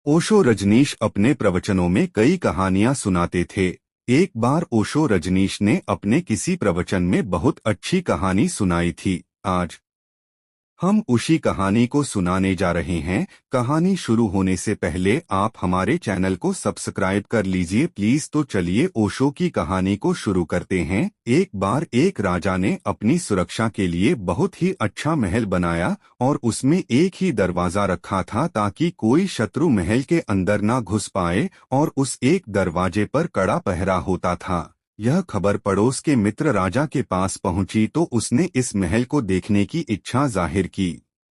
ओशो रजनीश अपने प्रवचनों में कई कहानियां सुनाते थे। एक बार ओशो रजनीश ने अपने किसी प्रवचन में बहुत अच्छी कहानी सुनाई थी। आज हम उसी कहानी को सुनाने जा रहे हैं। कहानी शुरू होने से पहले आप हमारे चैनल को सब्सक्राइब कर लीजिए प्लीज। तो चलिए ओशो की कहानी को शुरू करते हैं। एक बार एक राजा ने अपनी सुरक्षा के लिए बहुत ही अच्छा महल बनाया और उसमें एक ही दरवाजा रखा था ताकि कोई शत्रु महल के अंदर ना घुस पाए, और उस एक दरवाजे पर कड़ा पहरा होता था। यह खबर पड़ोस के मित्र राजा के पास पहुंची तो उसने इस महल को देखने की इच्छा जाहिर की।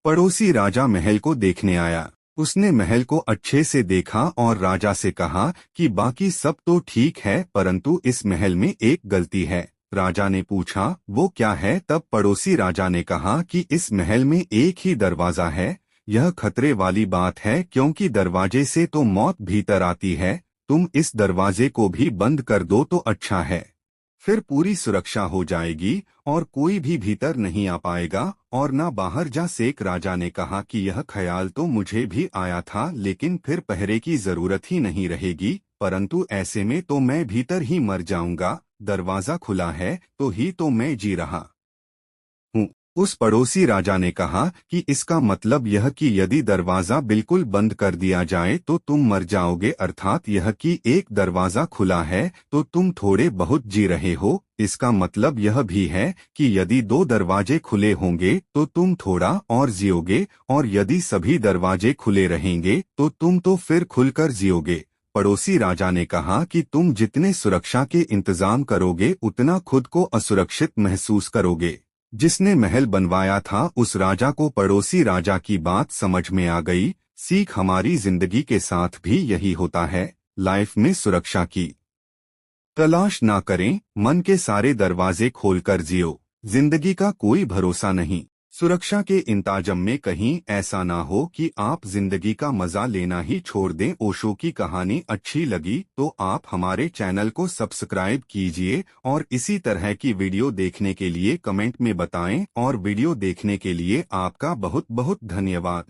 पड़ोसी राजा महल को देखने आया। उसने महल को अच्छे से देखा और राजा से कहा कि बाकी सब तो ठीक है, परंतु इस महल में एक गलती है। राजा ने पूछा वो क्या है? तब पड़ोसी राजा ने कहा कि इस महल में एक ही दरवाजा है। यह खतरे वाली बात है क्योंकि दरवाजे से तो मौत भीतर आती है। तुम इस दरवाजे को भी बंद कर दो तो अच्छा है, फिर पूरी सुरक्षा हो जाएगी और कोई भी भीतर नहीं आ पाएगा और ना बाहर जा सेक। राजा ने कहा कि यह ख्याल तो मुझे भी आया था, लेकिन फिर पहरे की जरूरत ही नहीं रहेगी, परंतु ऐसे में तो मैं भीतर ही मर जाऊंगा। दरवाजा खुला है तो ही तो मैं जी रहा हूँ। उस पड़ोसी राजा ने कहा कि इसका मतलब यह कि यदि दरवाजा बिल्कुल बंद कर दिया जाए तो तुम मर जाओगे, अर्थात यह कि एक दरवाजा खुला है तो तुम थोड़े बहुत जी रहे हो। इसका मतलब यह भी है कि यदि दो दरवाजे खुले होंगे तो तुम थोड़ा और जियोगे, और यदि सभी दरवाजे खुले रहेंगे तो तुम तो फिर खुलकर जियोगे। पड़ोसी राजा ने कहा कि तुम जितने सुरक्षा के इंतजाम करोगे उतना खुद को असुरक्षित महसूस करोगे। जिसने महल बनवाया था उस राजा को पड़ोसी राजा की बात समझ में आ गई। सीख हमारी जिंदगी के साथ भी यही होता है। लाइफ में सुरक्षा की तलाश ना करें, मन के सारे दरवाजे खोलकर जियो। जिंदगी का कोई भरोसा नहीं। सुरक्षा के इंतजाम में कहीं ऐसा ना हो कि आप जिंदगी का मजा लेना ही छोड़ दें। ओशो की कहानी अच्छी लगी तो आप हमारे चैनल को सब्सक्राइब कीजिए और इसी तरह की वीडियो देखने के लिए कमेंट में बताएं, और वीडियो देखने के लिए आपका बहुत बहुत धन्यवाद।